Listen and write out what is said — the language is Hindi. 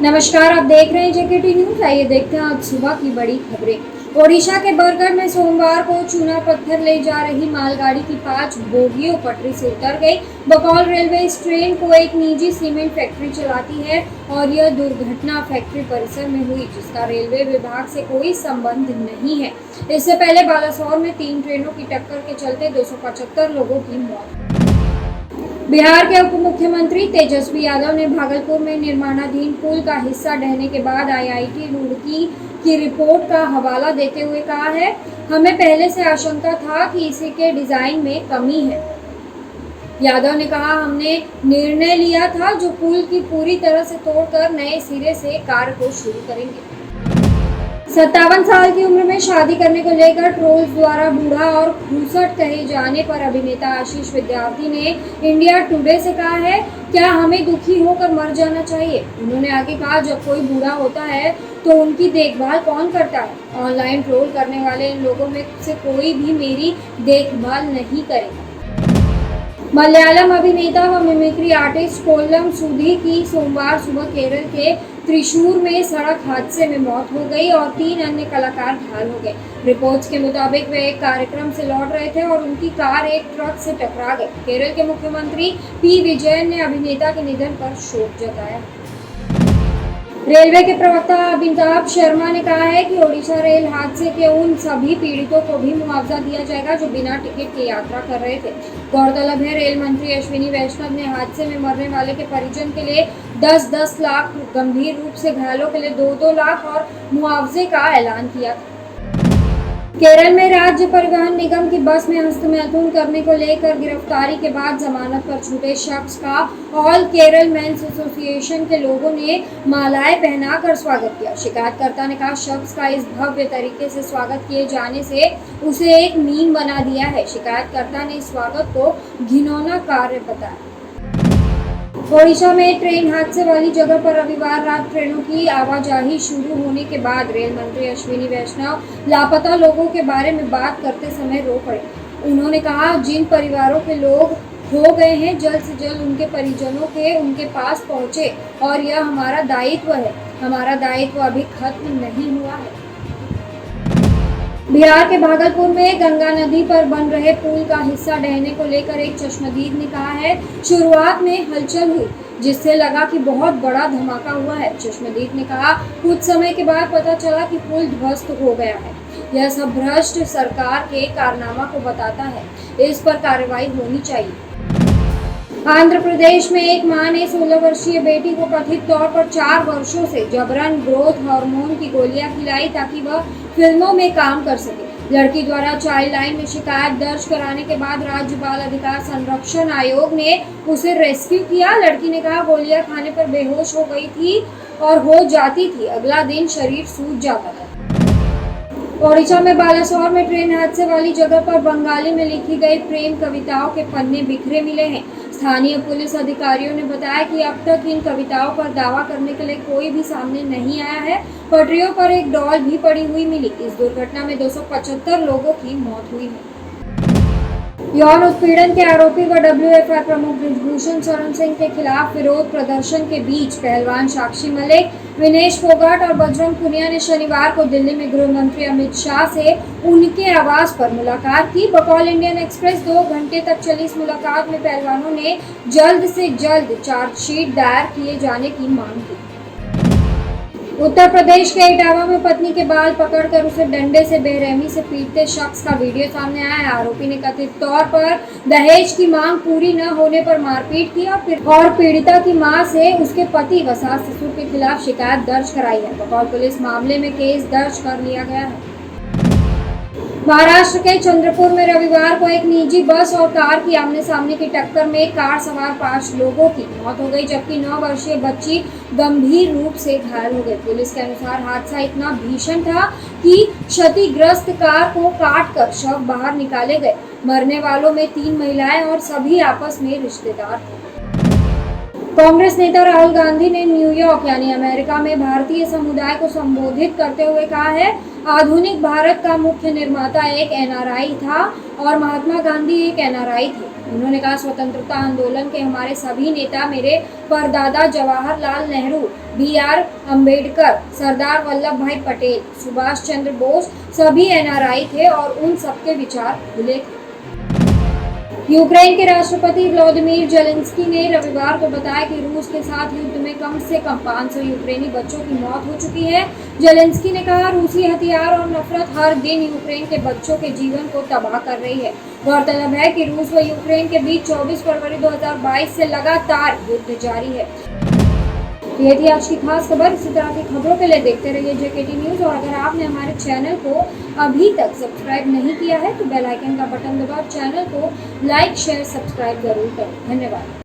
नमस्कार, आप देख रहे हैं जेकेटी न्यूज। आइए देखते हैं आज सुबह की बड़ी खबरें। ओडिशा के बरगढ़ में सोमवार को चूना पत्थर ले जा रही मालगाड़ी की 5 बोगियों पटरी से उतर गई। बकौल रेलवे इस ट्रेन को एक निजी सीमेंट फैक्ट्री चलाती है और यह दुर्घटना फैक्ट्री परिसर में हुई, जिसका रेलवे विभाग से कोई संबंध नहीं है। इससे पहले बालासोर में 3 ट्रेनों की टक्कर के चलते 275 लोगों की मौत। बिहार के उप मुख्यमंत्री तेजस्वी यादव ने भागलपुर में निर्माणाधीन पुल का हिस्सा ढहने के बाद आईआईटी रुड़की की रिपोर्ट का हवाला देते हुए कहा है, हमें पहले से आशंका था कि इसी के डिजाइन में कमी है। यादव ने कहा, हमने निर्णय लिया था जो पुल की पूरी तरह से तोड़कर नए सिरे से कार्य को शुरू करेंगे। 57 साल की उम्र में शादी करने को लेकर ट्रोल्स द्वारा बूढ़ा और खूसट कहे जाने पर अभिनेता आशीष विद्यार्थी ने इंडिया टुडे से कहा है, क्या हमें दुखी होकर मर जाना चाहिए। उन्होंने आगे कहा, जब कोई बूढ़ा होता है तो उनकी देखभाल कौन करता है। ऑनलाइन ट्रोल करने वाले इन लोगों में से कोई भी मेरी देखभाल नहीं करेगा। मलयालम अभिनेता व मिमिक्री आर्टिस्ट कोल्लम सुधी की सोमवार सुबह केरल के त्रिशूर में सड़क हादसे में मौत हो गई और 3 अन्य कलाकार घायल हो गए। रिपोर्ट्स के मुताबिक वे एक कार्यक्रम से लौट रहे थे और उनकी कार एक ट्रक से टकरा गई। केरल के मुख्यमंत्री पी विजयन ने अभिनेता के निधन पर शोक जताया। रेलवे के प्रवक्ता अमिताभ शर्मा ने कहा है कि ओडिशा रेल हादसे के उन सभी पीड़ितों को भी मुआवजा दिया जाएगा जो बिना टिकट के यात्रा कर रहे थे। गौरतलब है, रेल मंत्री अश्विनी वैष्णव ने हादसे में मरने वाले के परिजन के लिए 10-10 लाख, गंभीर रूप से घायलों के लिए 2-2 लाख और मुआवजे का ऐलान किया था। केरल में राज्य परिवहन निगम की बस में हस्तमैथुन करने को लेकर गिरफ्तारी के बाद जमानत पर छूटे शख्स का ऑल केरल मेंस एसोसिएशन के लोगों ने मालाएं पहनाकर स्वागत किया। शिकायतकर्ता ने कहा, शख्स का इस भव्य तरीके से स्वागत किए जाने से उसे एक मीम बना दिया है। शिकायतकर्ता ने इस स्वागत को घिनौना कार्य बताया। ओडिशा में ट्रेन हादसे वाली जगह पर रविवार रात ट्रेनों की आवाजाही शुरू होने के बाद रेल मंत्री अश्विनी वैष्णव लापता लोगों के बारे में बात करते समय रो पड़े। उन्होंने कहा, जिन परिवारों के लोग हो गए हैं, जल्द से जल्द उनके परिजनों के उनके पास पहुंचे और यह हमारा दायित्व है। हमारा दायित्व अभी खत्म नहीं हुआ है। बिहार के भागलपुर में गंगा नदी पर बन रहे पुल का हिस्सा ढहने को लेकर एक चश्मदीद ने कहा है, शुरुआत में हलचल हुई जिससे लगा कि बहुत बड़ा धमाका हुआ है। चश्मदीद ने कहा, कुछ समय के बाद पता चला कि पुल ध्वस्त हो गया है। यह सब भ्रष्ट सरकार के कारनामा को बताता है। इस पर कार्रवाई होनी चाहिए। आंध्र प्रदेश में एक मां ने 16 वर्षीय बेटी को कथित तौर पर 4 वर्षों से जबरन ग्रोथ हार्मोन की गोलियां खिलाई ताकि वह फिल्मों में काम कर सके। लड़की द्वारा चाइल्ड लाइन में शिकायत दर्ज कराने के बाद राज्य बाल अधिकार संरक्षण आयोग ने उसे रेस्क्यू किया। लड़की ने कहा, गोलियां खाने पर बेहोश हो गई थी और हो जाती थी, अगला दिन शरीर सूज जाता था। ओडिशा में बालासोर में ट्रेन हादसे वाली जगह पर बंगाली में लिखी गई प्रेम कविताओं के पन्ने बिखरे मिले हैं। स्थानीय पुलिस अधिकारियों ने बताया कि अब तक इन कविताओं पर दावा करने के लिए कोई भी सामने नहीं आया है। पटरियों पर एक डॉल भी पड़ी हुई मिली। इस दुर्घटना में 275 लोगों की मौत हुई है। यौन उत्पीड़न के आरोपी व WFI प्रमुख बृजभूषण शरण सिंह के खिलाफ विरोध प्रदर्शन के बीच पहलवान साक्षी मलिक, विनेश फोगाट और बजरंग पुनिया ने शनिवार को दिल्ली में गृह मंत्री अमित शाह से उनके आवास पर मुलाकात की। बकौल इंडियन एक्सप्रेस 2 घंटे तक चली इस मुलाकात में पहलवानों ने जल्द से जल्द चार्जशीट दायर किए जाने की मांग की। उत्तर प्रदेश के इटावा में पत्नी के बाल पकड़कर उसे डंडे से बेरहमी से पीटते शख्स का वीडियो सामने आया है। आरोपी ने कथित तौर पर दहेज की मांग पूरी न होने पर मारपीट की और पीड़िता की मां से उसके पति व सास ससुर के खिलाफ शिकायत दर्ज कराई है। बकौल पुलिस मामले में केस दर्ज कर लिया गया है। महाराष्ट्र के चंद्रपुर में रविवार को एक निजी बस और कार की आमने सामने की टक्कर में कार सवार 5 लोगों की मौत हो गई, जबकि 9 वर्षीय बच्ची गंभीर रूप से घायल हो गई। पुलिस के अनुसार हादसा इतना भीषण था कि क्षतिग्रस्त कार को काटकर शव बाहर निकाले गए। मरने वालों में 3 महिलाएं और सभी आपस में रिश्तेदार थे। कांग्रेस नेता राहुल गांधी ने न्यूयॉर्क यानी अमेरिका में भारतीय समुदाय को संबोधित करते हुए कहा है, आधुनिक भारत का मुख्य निर्माता एक एनआरआई था और महात्मा गांधी एक एनआरआई थे। उन्होंने कहा, स्वतंत्रता आंदोलन के हमारे सभी नेता मेरे परदादा जवाहरलाल नेहरू, BR अम्बेडकर, सरदार वल्लभ भाई पटेल, सुभाष चंद्र बोस सभी एनआरआई थे और उन सबके विचार खुले थे। यूक्रेन के राष्ट्रपति व्लादिमीर जेलेंस्की ने रविवार को बताया कि रूस के साथ युद्ध में कम से कम 500 यूक्रेनी बच्चों की मौत हो चुकी है। जेलेंस्की ने कहा, रूसी हथियार और नफरत हर दिन यूक्रेन के बच्चों के जीवन को तबाह कर रही है। गौरतलब है कि रूस व यूक्रेन के बीच 24 फरवरी 2022 से लगातार युद्ध जारी है। ये थी आज की खास खबर। इसी तरह की खबरों के लिए देखते रहिए JKT न्यूज़। और अगर आपने हमारे चैनल को अभी तक सब्सक्राइब नहीं किया है तो बेल आइकन का बटन दबाकर चैनल को लाइक, शेयर, सब्सक्राइब जरूर करें। धन्यवाद।